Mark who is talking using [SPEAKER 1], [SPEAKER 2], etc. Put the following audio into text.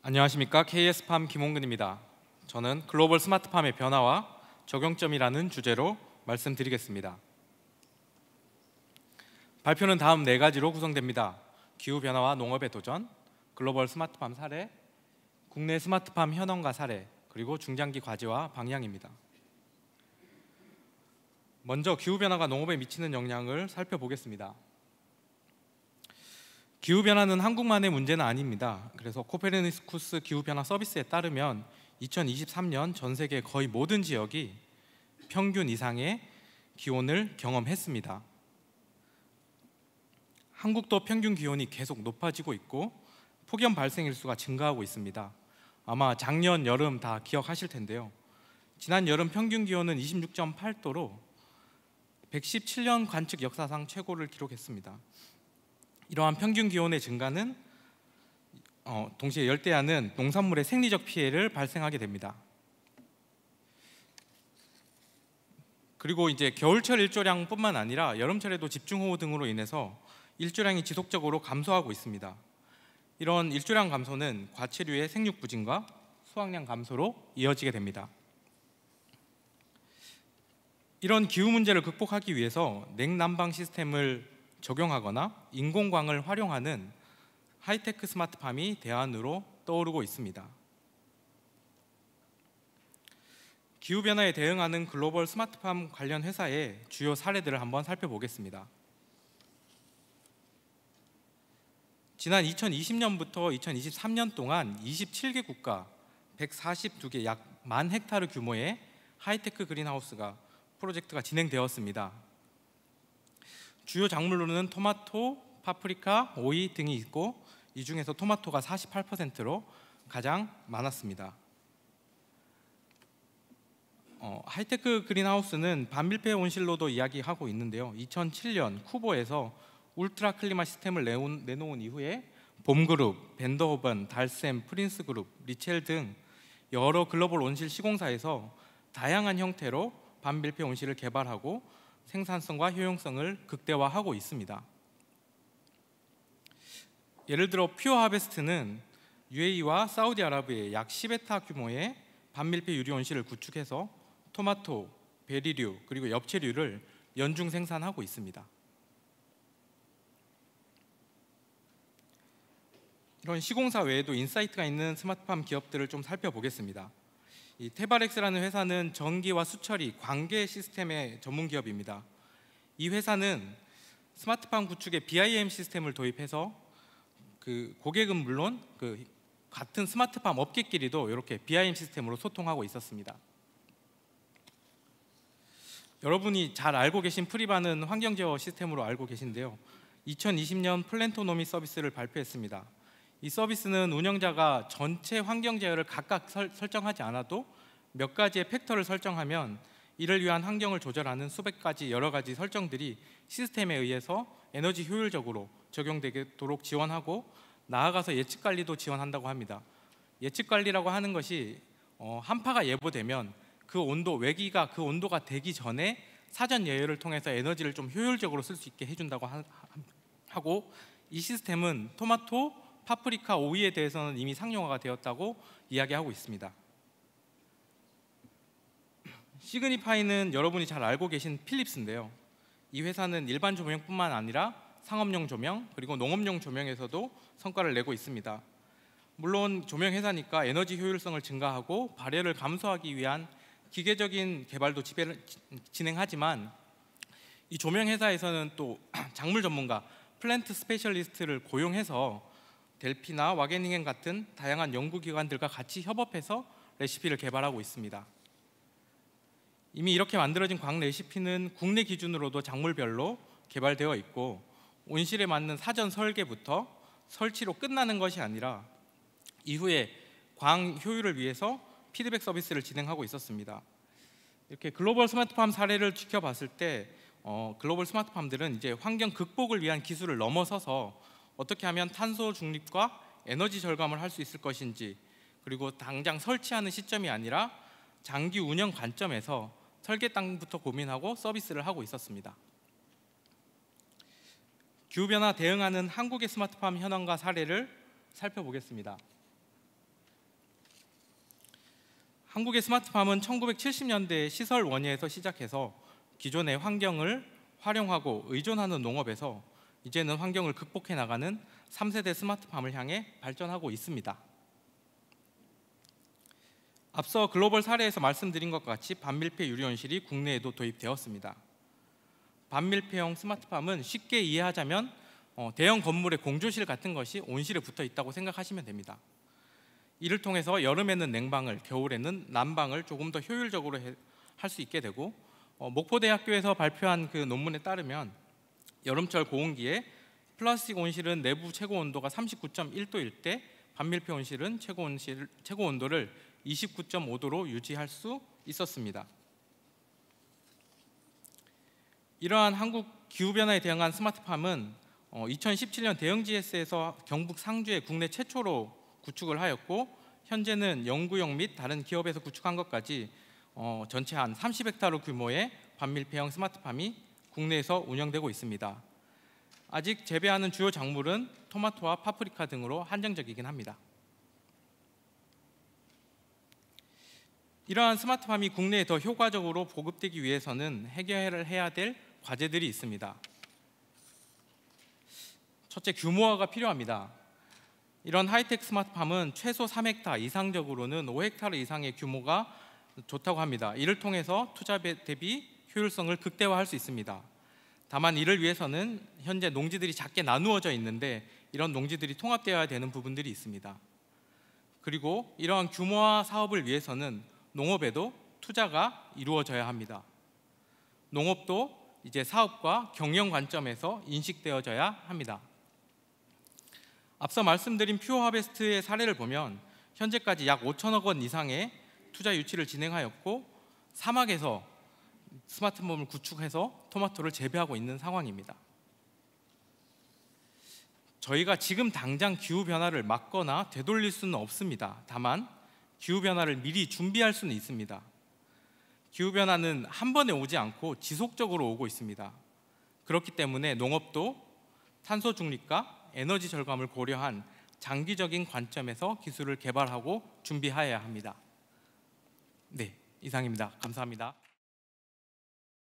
[SPEAKER 1] 안녕하십니까. KS팜 김홍근입니다. 저는 글로벌 스마트팜의 변화와 적용점이라는 주제로 말씀드리겠습니다. 발표는 다음 4가지로 구성됩니다. 기후변화와 농업의 도전, 글로벌 스마트팜 사례, 국내 스마트팜 현황과 사례, 그리고 중장기 과제와 방향입니다. 먼저 기후변화가 농업에 미치는 영향을 살펴보겠습니다. 기후변화는 한국만의 문제는 아닙니다. 그래서 코페르니쿠스 기후변화 서비스에 따르면 2023년 전 세계 거의 모든 지역이 평균 이상의 기온을 경험했습니다. 한국도 평균 기온이 계속 높아지고 있고 폭염 발생 일수가 증가하고 있습니다. 아마 작년 여름 다 기억하실 텐데요. 지난 여름 평균 기온은 26.8도로 117년 관측 역사상 최고를 기록했습니다. 이러한 평균 기온의 증가는 동시에 열대야는 농산물의 생리적 피해를 발생하게 됩니다. 그리고 이제 겨울철 일조량뿐만 아니라 여름철에도 집중호우 등으로 인해서 일조량이 지속적으로 감소하고 있습니다. 이런 일조량 감소는 과체류의 생육 부진과 수확량 감소로 이어지게 됩니다. 이런 기후 문제를 극복하기 위해서 냉난방 시스템을 적용하거나 인공광을 활용하는 하이테크 스마트팜이 대안으로 떠오르고 있습니다. 기후변화에 대응하는 글로벌 스마트팜 관련 회사의 주요 사례들을 한번 살펴보겠습니다. 지난 2020년부터 2023년 동안 27개 국가 142개 약 10,000헥타르 규모의 하이테크 그린하우스가 프로젝트가 진행되었습니다. 주요 작물로는 토마토, 파프리카, 오이 등이 있고 이 중에서 토마토가 48%로 가장 많았습니다. 하이테크 그린하우스는 반밀폐 온실로도 이야기하고 있는데요. 2007년 쿠버에서 울트라 클리마 시스템을 내놓은 이후에 봄그룹, 벤더호번, 달샘, 프린스그룹, 리첼 등 여러 글로벌 온실 시공사에서 다양한 형태로 반밀폐 온실을 개발하고 생산성과 효용성을 극대화하고 있습니다. 예를 들어 퓨어 하베스트는 UAE와 사우디아라비아의 약 10헥타 규모의 반밀폐 유리 온실을 구축해서 토마토, 베리류 그리고 엽채류를 연중 생산하고 있습니다. 이런 시공사 외에도 인사이트가 있는 스마트팜 기업들을 좀 살펴보겠습니다. 이 테바렉스라는 회사는 전기와 수처리, 관계 시스템의 전문 기업입니다. 이 회사는 스마트팜 구축에 BIM 시스템을 도입해서 고객은 물론 같은 스마트팜 업계끼리도 이렇게 BIM 시스템으로 소통하고 있었습니다. 여러분이 잘 알고 계신 프리바는 환경제어 시스템으로 알고 계신데요. 2020년 플랜토노미 서비스를 발표했습니다. 이 서비스는 운영자가 전체 환경 제어를 각각 설정하지 않아도 몇 가지의 팩터를 설정하면 이를 위한 환경을 조절하는 수백 가지 여러 가지 설정들이 시스템에 의해서 에너지 효율적으로 적용되도록 지원하고 나아가서 예측 관리도 지원한다고 합니다. 예측 관리라고 하는 것이 한파가 예보되면 그 온도, 외기가 그 온도가 되기 전에 사전 예열을 통해서 에너지를 좀 효율적으로 쓸 수 있게 해준다고 하고 이 시스템은 토마토, 파프리카, 오이에 대해서는 이미 상용화가 되었다고 이야기하고 있습니다. 시그니파이는 여러분이 잘 알고 계신 필립스인데요. 이 회사는 일반 조명뿐만 아니라 상업용 조명 그리고 농업용 조명에서도 성과를 내고 있습니다. 물론 조명 회사니까 에너지 효율성을 증가하고 발열을 감소하기 위한 기계적인 개발도 진행하지만 이 조명 회사에서는 또 작물 전문가 플랜트 스페셜리스트를 고용해서 델피나 와게닝행 같은 다양한 연구기관들과 같이 협업해서 레시피를 개발하고 있습니다. 이미 이렇게 만들어진 광 레시피는 국내 기준으로도 작물별로 개발되어 있고 온실에 맞는 사전 설계부터 설치로 끝나는 것이 아니라 이후에 광 효율을 위해서 피드백 서비스를 진행하고 있었습니다. 이렇게 글로벌 스마트팜 사례를 지켜봤을 때 글로벌 스마트팜들은 이제 환경 극복을 위한 기술을 넘어서서 어떻게 하면 탄소 중립과 에너지 절감을 할 수 있을 것인지 그리고 당장 설치하는 시점이 아니라 장기 운영 관점에서 설계 땅부터 고민하고 서비스를 하고 있었습니다. 기후변화 대응하는 한국의 스마트팜 현황과 사례를 살펴보겠습니다. 한국의 스마트팜은 1970년대 시설 원예에서 시작해서 기존의 환경을 활용하고 의존하는 농업에서 이제는 환경을 극복해 나가는 3세대 스마트팜을 향해 발전하고 있습니다. 앞서 글로벌 사례에서 말씀드린 것과 같이 반밀폐 유리온실이 국내에도 도입되었습니다. 반밀폐형 스마트팜은 쉽게 이해하자면 대형 건물의 공조실 같은 것이 온실에 붙어 있다고 생각하시면 됩니다. 이를 통해서 여름에는 냉방을, 겨울에는 난방을 조금 더 효율적으로 할 수 있게 되고, 목포대학교에서 발표한 그 논문에 따르면 여름철 고온기에 플라스틱 온실은 내부 최고 온도가 39.1도일 때 반밀폐 온실은 최고 온도를 29.5도로 유지할 수 있었습니다. 이러한 한국 기후변화에 대응한 스마트팜은 2017년 대형 GS에서 경북 상주에 국내 최초로 구축을 하였고, 현재는 영구역 및 다른 기업에서 구축한 것까지 전체 한 30헥타르 규모의 반밀폐형 스마트팜이 국내에서 운영되고 있습니다. 아직 재배하는 주요 작물은 토마토와 파프리카 등으로 한정적이긴 합니다. 이러한 스마트팜이 국내에 더 효과적으로 보급되기 위해서는 해결해야 될 과제들이 있습니다. 첫째, 규모화가 필요합니다. 이런 하이텍 스마트팜은 최소 3헥타, 이상적으로는 5헥타르 이상의 규모가 좋다고 합니다. 이를 통해서 투자 대비 효율성을 극대화할 수 있습니다. 다만 이를 위해서는 현재 농지들이 작게 나누어져 있는데 이런 농지들이 통합되어야 되는 부분들이 있습니다. 그리고 이러한 규모화 사업을 위해서는 농업에도 투자가 이루어져야 합니다. 농업도 이제 사업과 경영 관점에서 인식되어져야 합니다. 앞서 말씀드린 퓨어 하베스트의 사례를 보면 현재까지 약 5천억 원 이상의 투자 유치를 진행하였고, 사막에서 스마트팜을 구축해서 토마토를 재배하고 있는 상황입니다. 저희가 지금 당장 기후변화를 막거나 되돌릴 수는 없습니다. 다만 기후변화를 미리 준비할 수는 있습니다. 기후변화는 한 번에 오지 않고 지속적으로 오고 있습니다. 그렇기 때문에 농업도 탄소 중립과 에너지 절감을 고려한 장기적인 관점에서 기술을 개발하고 준비해야 합니다. 네, 이상입니다. 감사합니다.